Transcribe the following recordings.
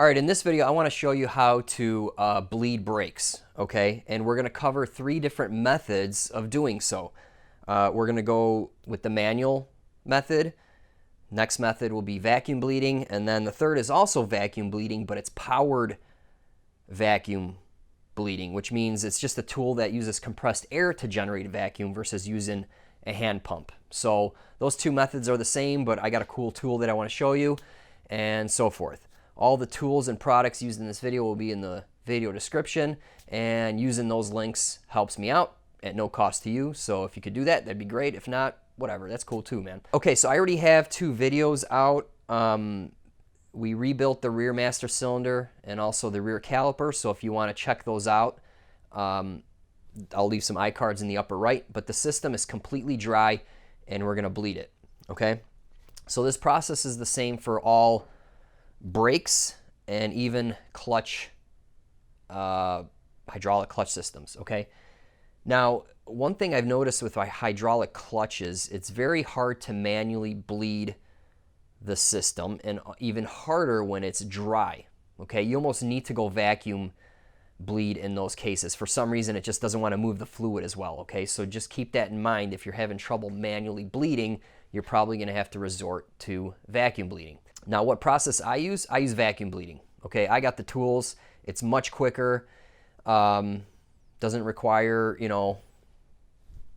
All right, in this video, I want to show you how to bleed brakes, okay? And we're going to cover 3 different methods of doing so. We're going to go with the manual method. Next method will be vacuum bleeding, and then the third is also vacuum bleeding, but it's powered vacuum bleeding, which means it's just a tool that uses compressed air to generate a vacuum versus using a hand pump. So those 2 methods are the same, but I got a cool tool that I want to show you, and so forth. All the tools and products used in this video will be in the video description, and using those links helps me out at no cost to you. So if you could do that, that'd be great. If not, whatever, that's cool too, man. Okay, so I already have 2 videos out. We rebuilt the rear master cylinder and also the rear caliper, so if you want to check those out, I'll leave some iCards in the upper right, but the system is completely dry and we're going to bleed it, okay? So this process is the same for all brakes and even clutch, hydraulic clutch systems, okay? Now, one thing I've noticed with my hydraulic clutches, it's very hard to manually bleed the system, and even harder when it's dry, okay? You almost need to go vacuum bleed in those cases. For some reason, it just doesn't want to move the fluid as well, okay? So just keep that in mind. If you're having trouble manually bleeding, you're probably going to have to resort to vacuum bleeding. Now, what process I use vacuum bleeding, okay? I got the tools. It's much quicker. Doesn't require,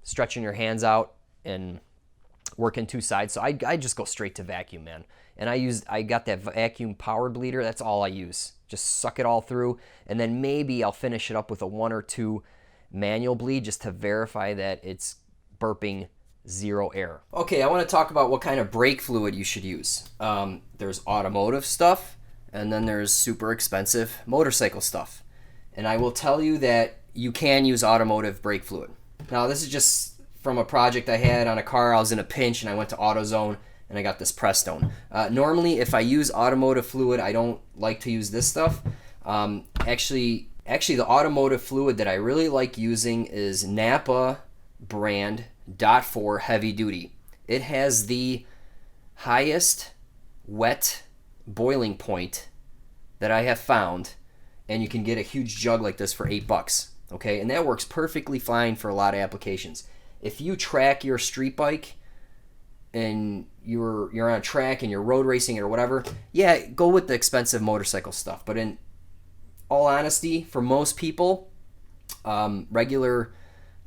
stretching your hands out and working 2 sides. So I just go straight to vacuum, man. And I got that vacuum powered bleeder. That's all I use. Just suck it all through, and then maybe I'll finish it up with a 1 or 2 manual bleed just to verify that it's burping 0 air. Okay, I want to talk about what kind of brake fluid you should use. There's automotive stuff, and then there's super expensive motorcycle stuff. And I will tell you that you can use automotive brake fluid. Now, this is just from a project I had on a car. I was in a pinch, and I went to AutoZone, and I got this Prestone. Normally, if I use automotive fluid, I don't like to use this stuff. Actually, the automotive fluid that I really like using is Napa brand .4 heavy duty. It has the highest wet boiling point that I have found, and you can get a huge jug like this for $8. Okay, and that works perfectly fine for a lot of applications. If you track your street bike and you're on a track and you're road racing or whatever, yeah, go with the expensive motorcycle stuff. But in all honesty, for most people, regular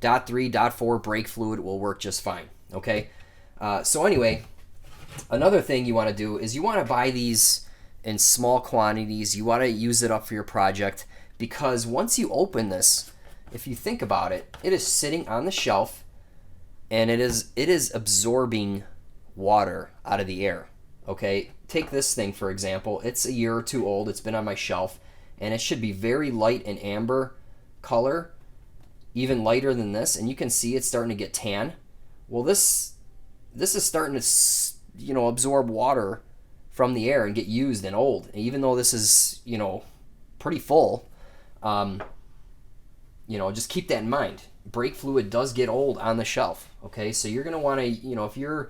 .3, .4 brake fluid will work just fine, okay? So anyway, another thing you want to do is you want to buy these in small quantities. You want to use it up for your project, because once you open this, if you think about it, it is sitting on the shelf, and it is absorbing water out of the air, okay? Take this thing, for example. It's a year or 2 old. It's been on my shelf, and it should be very light and amber color, even lighter than this, and you can see it's starting to get tan. Well, this is starting to, absorb water from the air and get used and old. And even though this is, pretty full, just keep that in mind. Brake fluid does get old on the shelf, okay? So you're gonna want to,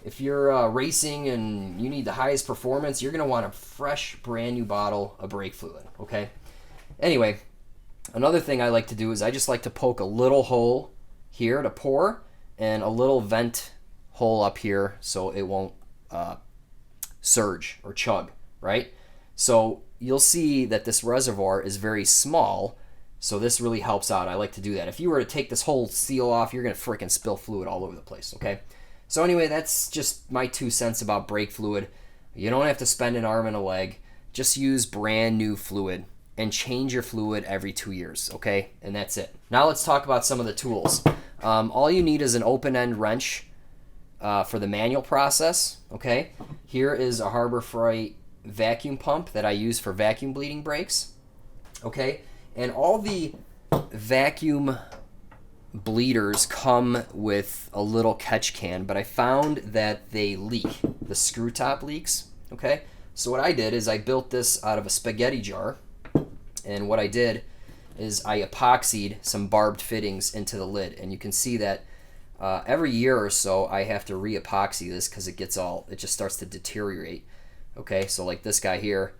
if you're racing and you need the highest performance, you're gonna want a fresh, brand new bottle of brake fluid, okay? Anyway, another thing I like to do is I just like to poke a little hole here to pour and a little vent hole up here so it won't surge or chug, right? So you'll see that this reservoir is very small, so this really helps out. I like to do that. If you were to take this whole seal off, you're going to freaking spill fluid all over the place, okay? So anyway, that's just my 2 cents about brake fluid. You don't have to spend an arm and a leg. Just use brand new fluid and change your fluid every 2 years, okay? And that's it. Now let's talk about some of the tools. All you need is an open-end wrench for the manual process, okay? Here is a Harbor Freight vacuum pump that I use for vacuum bleeding brakes, okay? And all the vacuum bleeders come with a little catch can, but I found that they leak. The screw top leaks, okay? So what I did is I built this out of a spaghetti jar, and what I did is I epoxied some barbed fittings into the lid, and you can see that every year or so I have to re-epoxy this because it just starts to deteriorate. Okay, so like this guy here,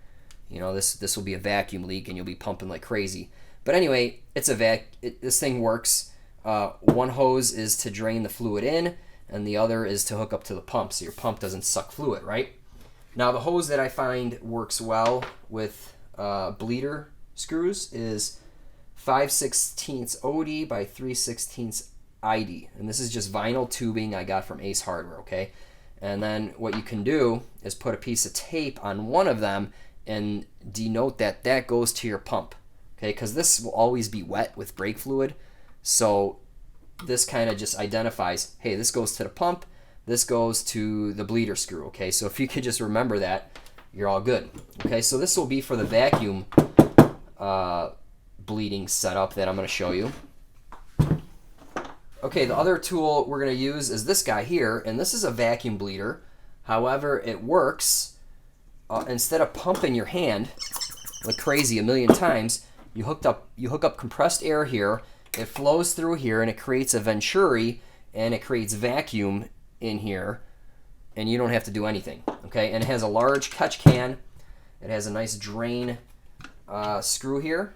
You know, this will be a vacuum leak and you'll be pumping like crazy. But anyway, it's a this thing works. One hose is to drain the fluid in, and the other is to hook up to the pump so your pump doesn't suck fluid, right? Now the hose that I find works well with bleeder screws is 5/16 OD by 3/16 ID, and this is just vinyl tubing I got from Ace Hardware, okay? And then what you can do is put a piece of tape on one of them and denote that that goes to your pump, okay? Because this will always be wet with brake fluid, so this kind of just identifies, hey, this goes to the pump, this goes to the bleeder screw, okay? So if you could just remember that, you're all good, okay? So this will be for the vacuum bleeding setup that I'm going to show you. Okay, the other tool we're going to use is this guy here, and this is a vacuum bleeder. However, it works, instead of pumping your hand like crazy a million times, you hook up compressed air here, it flows through here, and it creates a venturi, and it creates vacuum in here, and you don't have to do anything, okay? And it has a large catch can. It has a nice drain screw here,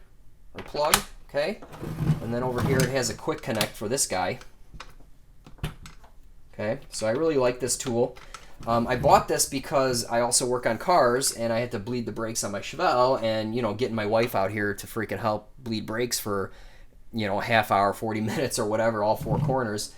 or plug, okay? And then over here it has a quick connect for this guy. Okay, so I really like this tool. I bought this because I also work on cars and I had to bleed the brakes on my Chevelle, and you know, getting my wife out here to freaking help bleed brakes for, you know, a half hour, 40 minutes or whatever, all four corners,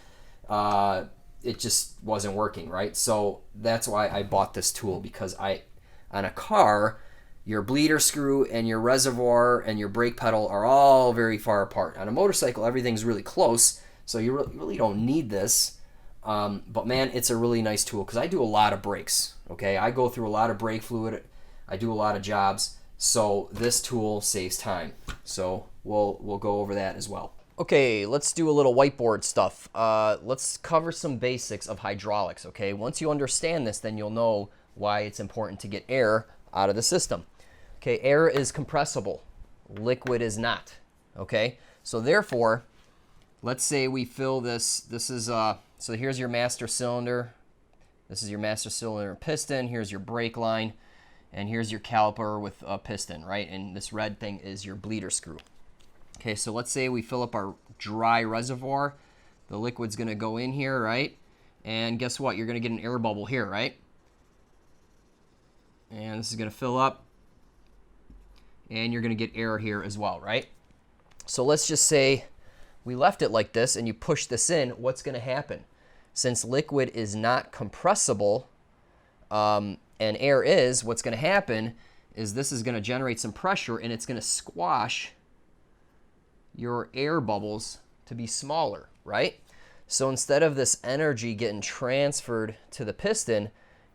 it just wasn't working, right? So that's why I bought this tool, because on a car, your bleeder screw and your reservoir and your brake pedal are all very far apart. On a motorcycle, everything's really close, so you really don't need this. But man, it's a really nice tool because I do a lot of brakes, okay? I go through a lot of brake fluid. I do a lot of jobs, so this tool saves time. So we'll go over that as well. Okay, let's do a little whiteboard stuff. Let's cover some basics of hydraulics, okay? Once you understand this, then you'll know why it's important to get air out of the system. Okay, air is compressible, liquid is not, okay? So therefore, let's say we fill this is, so here's your master cylinder, this is your master cylinder piston, here's your brake line, and here's your caliper with a piston, right? And this red thing is your bleeder screw. Okay, so let's say we fill up our dry reservoir, the liquid's gonna go in here, right? And guess what, you're gonna get an air bubble here, right? And this is gonna fill up, and you're gonna get air here as well, right? So let's just say we left it like this and you push this in, what's gonna happen? Since liquid is not compressible and air is, what's gonna happen is this is gonna generate some pressure and it's gonna squash your air bubbles to be smaller, right? So instead of this energy getting transferred to the piston,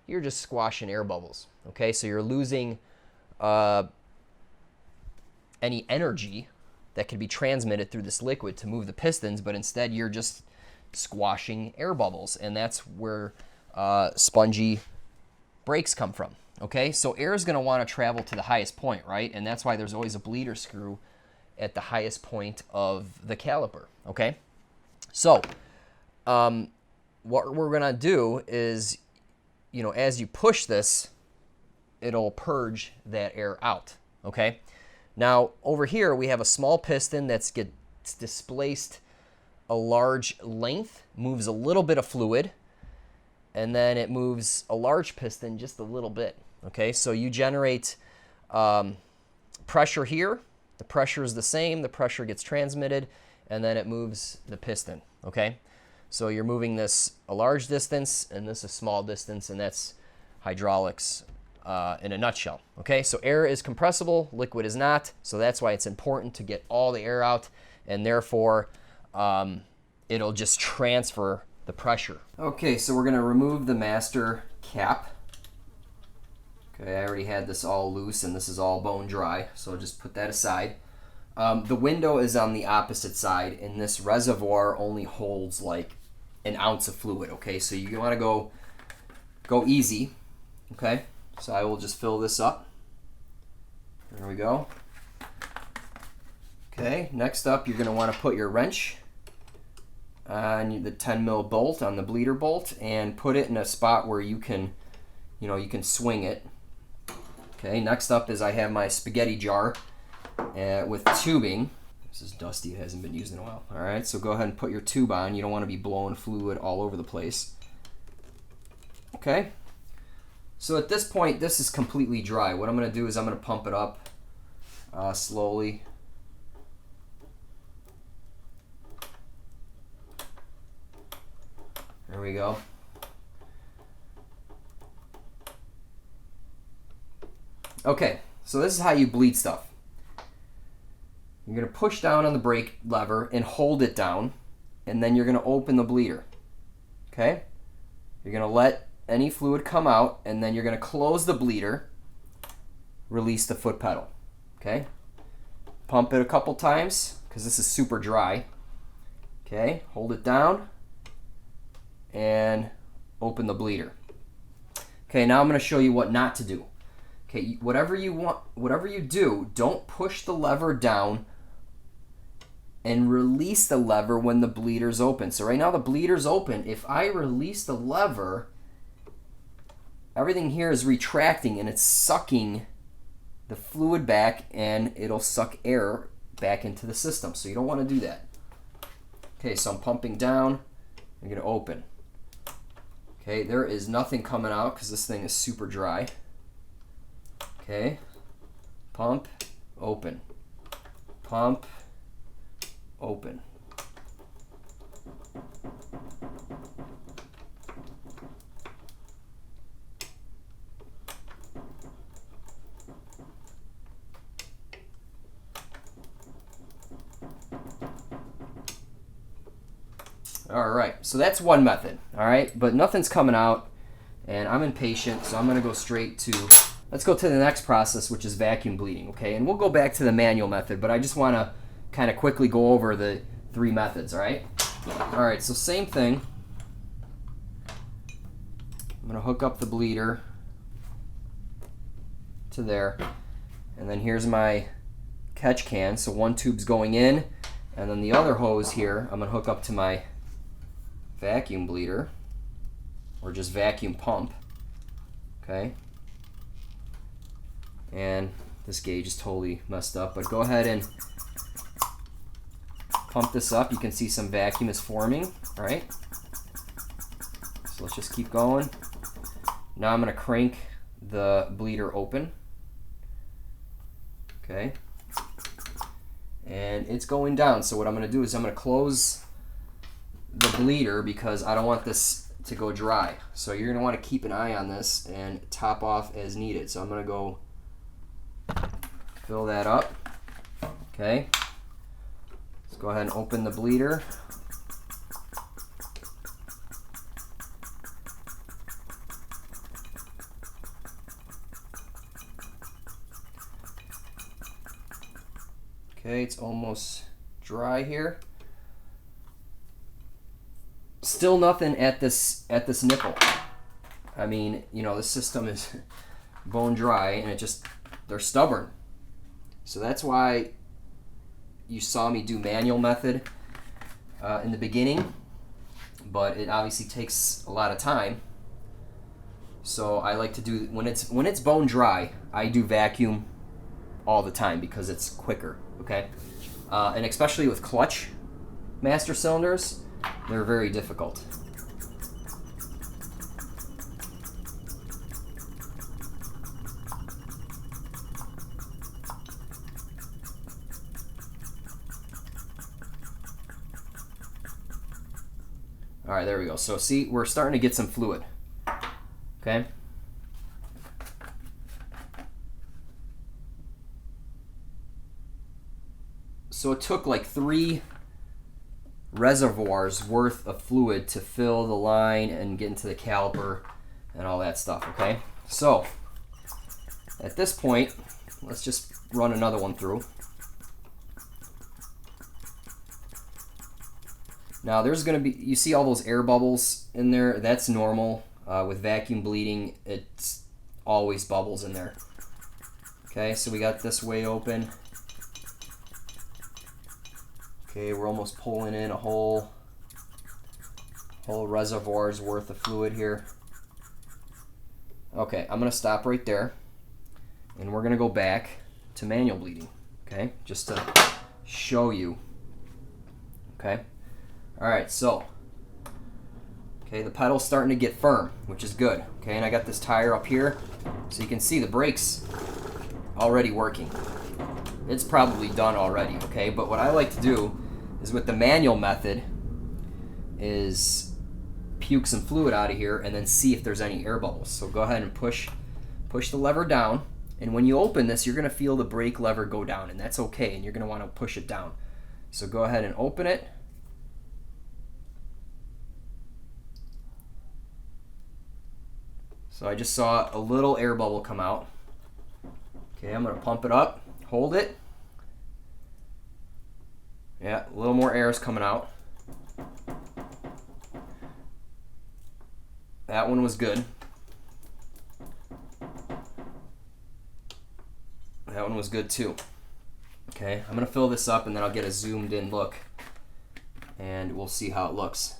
you're just squashing air bubbles, okay? So you're losing any energy that could be transmitted through this liquid to move the pistons, but instead you're just squashing air bubbles, and that's where spongy brakes come from, okay? So air is going to want to travel to the highest point, right? And that's why there's always a bleeder screw at the highest point of the caliper, okay? So what we're going to do is, you know, as you push this, it'll purge that air out, okay? Now, over here, we have a small piston that's gets displaced a large length, moves a little bit of fluid, and then it moves a large piston just a little bit, okay? So you generate pressure here. The pressure is the same. The pressure gets transmitted, and then it moves the piston, okay? So you're moving this a large distance, and this a small distance, and that's hydraulics in a nutshell, okay? So air is compressible, liquid is not, so that's why it's important to get all the air out, and therefore it'll just transfer the pressure. Okay, so we're gonna remove the master cap. Okay, I already had this all loose and this is all bone dry, so just put that aside. The window is on the opposite side, and this reservoir only holds like an ounce of fluid, okay? So you wanna go easy, okay? So I will just fill this up. There we go. Okay, next up you're going to want to put your wrench on the 10 mil bolt on the bleeder bolt and put it in a spot where you can, you know, you can swing it. Okay, next up is I have my spaghetti jar with tubing. This is dusty, it hasn't been used in a while. All right, so go ahead and put your tube on. You don't want to be blowing fluid all over the place. Okay, so at this point, this is completely dry. What I'm going to do is I'm going to pump it up slowly. There we go. Okay, so this is how you bleed stuff. You're going to push down on the brake lever and hold it down, and then you're going to open the bleeder. Okay? You're going to let any fluid come out, and then you're going to close the bleeder, release the foot pedal. Okay? Pump it a couple times, because this is super dry. Okay? Hold it down, and open the bleeder. Okay, now I'm going to show you what not to do. Okay, whatever you do, don't push the lever down and release the lever when the bleeder's open. So right now the bleeder's open. If I release the lever, everything here is retracting and it's sucking the fluid back, and it'll suck air back into the system. So you don't want to do that. Okay, so I'm pumping down. I'm going to open. Okay, there is nothing coming out because this thing is super dry. Okay, pump, open, pump, open. All right, so that's one method, all right? But nothing's coming out, and I'm impatient, so I'm gonna go straight to, let's go to the next process, which is vacuum bleeding, okay? And we'll go back to the manual method, but I just wanna kind of quickly go over the 3 methods, all right? All right, so same thing. I'm gonna hook up the bleeder to there, and then here's my catch can. So one tube's going in, and then the other hose here, I'm gonna hook up to my vacuum bleeder, or just vacuum pump, okay? And this gauge is totally messed up, but go ahead and pump this up. You can see some vacuum is forming, all right? So let's just keep going. Now I'm gonna crank the bleeder open, okay? And it's going down, so what I'm gonna do is I'm gonna close the bleeder because I don't want this to go dry. So you're gonna wanna keep an eye on this and top off as needed. So I'm gonna go fill that up, okay? Let's go ahead and open the bleeder. Okay, it's almost dry here. Still nothing at this nipple. I mean, you know, the system is bone dry, and they're stubborn. So that's why you saw me do manual method in the beginning, but it obviously takes a lot of time. So I like to do, when it's bone dry, I do vacuum all the time because it's quicker, okay? And especially with clutch master cylinders, they're very difficult. All right, there we go. So see, we're starting to get some fluid, okay? So it took like 3 reservoirs worth of fluid to fill the line and get into the caliper and all that stuff, okay? So at this point, let's just run another one through. Now there's gonna be, you see all those air bubbles in there? That's normal. With vacuum bleeding, it's always bubbles in there. Okay, so we got this way open. Okay, we're almost pulling in a whole reservoir's worth of fluid here. Okay, I'm gonna stop right there. and we're gonna go back to manual bleeding, okay? Just to show you, okay? All right, so, okay, the pedal's starting to get firm, which is good, okay? And I got this tire up here, so you can see the brakes already working. It's probably done already, okay? But what I like to do is with the manual method is puke some fluid out of here and then see if there's any air bubbles. So go ahead and push the lever down, and when you open this, you're gonna feel the brake lever go down, and that's okay, and you're gonna wanna push it down. So go ahead and open it. So I just saw a little air bubble come out. Okay, I'm gonna pump it up, hold it. Yeah, a little more air is coming out. That one was good. That one was good too. Okay, I'm gonna fill this up and then I'll get a zoomed in look and we'll see how it looks.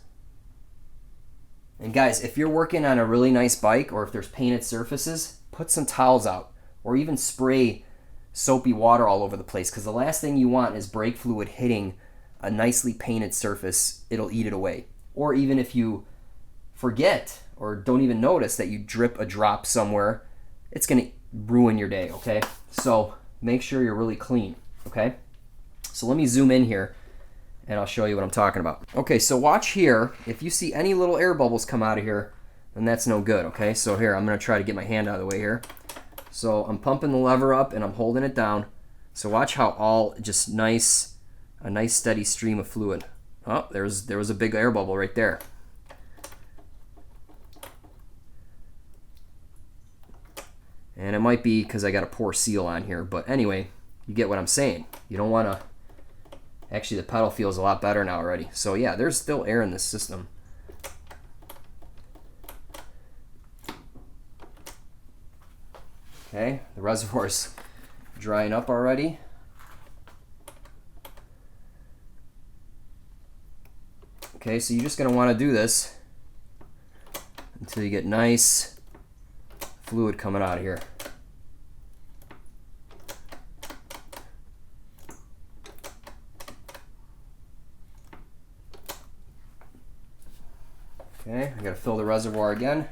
And guys, if you're working on a really nice bike or if there's painted surfaces, put some towels out or even spray soapy water all over the place, because the last thing you want is brake fluid hitting a nicely painted surface. It'll eat it away. Or even if you forget or don't even notice that you drip a drop somewhere, it's gonna ruin your day, okay? So make sure you're really clean, okay? So let me zoom in here and I'll show you what I'm talking about. Okay, so watch here. If you see any little air bubbles come out of here, then that's no good, okay? So here, I'm gonna try to get my hand out of the way here. So I'm pumping the lever up and I'm holding it down. So watch how all just a nice steady stream of fluid. Oh, there was a big air bubble right there. And it might be because I got a poor seal on here, but anyway, you get what I'm saying. You don't want to... Actually, the pedal feels a lot better now already. So yeah, there's still air in this system. Okay, the reservoir's drying up already. Okay, so you're just going to want to do this until you get nice fluid coming out of here. Okay, I gotta fill the reservoir again.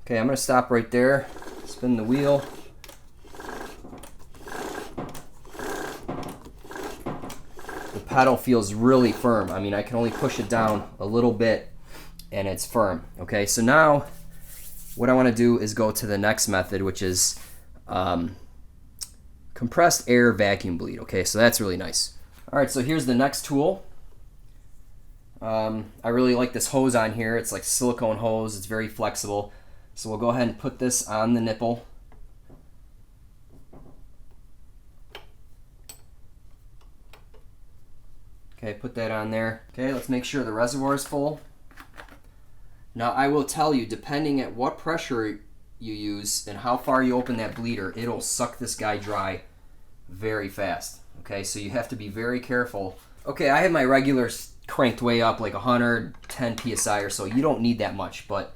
Okay, I'm gonna stop right there, spin the wheel. The pedal feels really firm. I mean, I can only push it down a little bit and it's firm. Okay, so now what I wanna do is go to the next method, which is compressed air vacuum bleed. Okay, so that's really nice. All right, so here's the next tool. I really like this hose on here. It's like a silicone hose, it's very flexible. So we'll go ahead and put this on the nipple. Okay, put that on there. Okay, let's make sure the reservoir is full. Now I will tell you, depending at what pressure you use and how far you open that bleeder, it'll suck this guy dry very fast. Okay, so you have to be very careful. Okay, I have my regulars cranked way up, like 110 psi or so. You don't need that much, but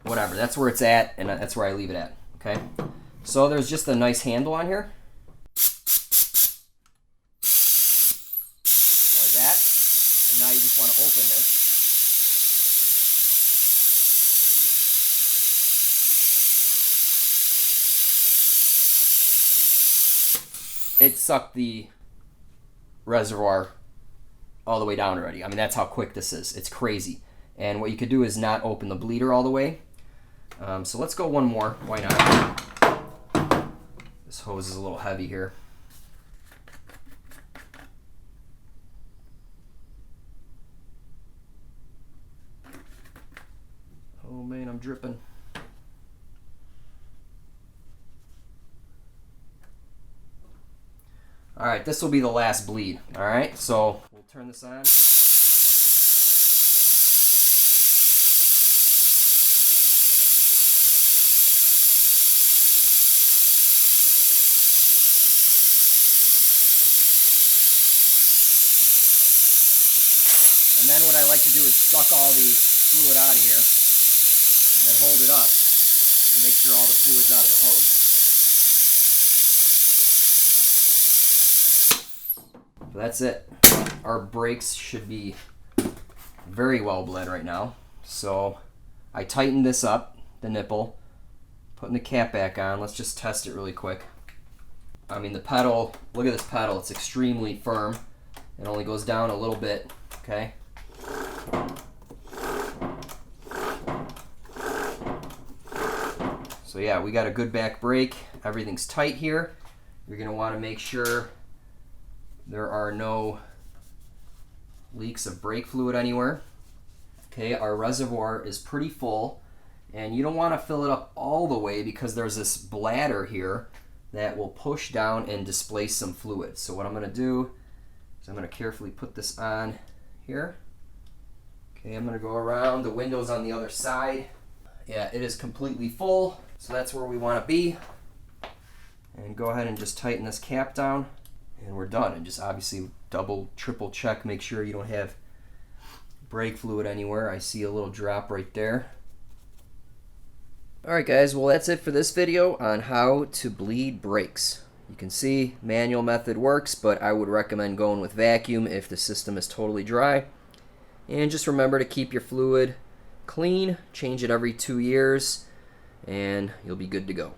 whatever, that's where it's at, and that's where I leave it at, okay? So there's just a nice handle on here. Like that. And now you just want to open this. It sucked the reservoir all the way down already. I mean, that's how quick this is. It's crazy. And what you could do is not open the bleeder all the way. So let's go one more. Why not? This hose is a little heavy here. Oh man, I'm dripping. All right, this will be the last bleed. All right, so we'll turn this on. then what I like to do is suck all the fluid out of here and then hold it up to make sure all the fluid's out of the hose. So that's it. Our brakes should be very well bled right now. So I tightened this up, the nipple, putting the cap back on. Let's just test it really quick. I mean, the pedal, look at this pedal, it's extremely firm. It only goes down a little bit, okay? So yeah, we got a good back brake. Everything's tight here. You're gonna wanna make sure there are no leaks of brake fluid anywhere. Okay, our reservoir is pretty full, and you don't want to fill it up all the way because there's this bladder here that will push down and displace some fluid. So what I'm going to do is I'm going to carefully put this on here. Okay, I'm going to go around. The window's on the other side. Yeah, it is completely full, so that's where we want to be. And go ahead and just tighten this cap down, and we're done. And just obviously double, triple check, make sure you don't have brake fluid anywhere. I see a little drop right there. Alright guys, well that's it for this video on how to bleed brakes. You can see manual method works, but I would recommend going with vacuum if the system is totally dry. And just remember to keep your fluid clean, change it every 2 years, and you'll be good to go.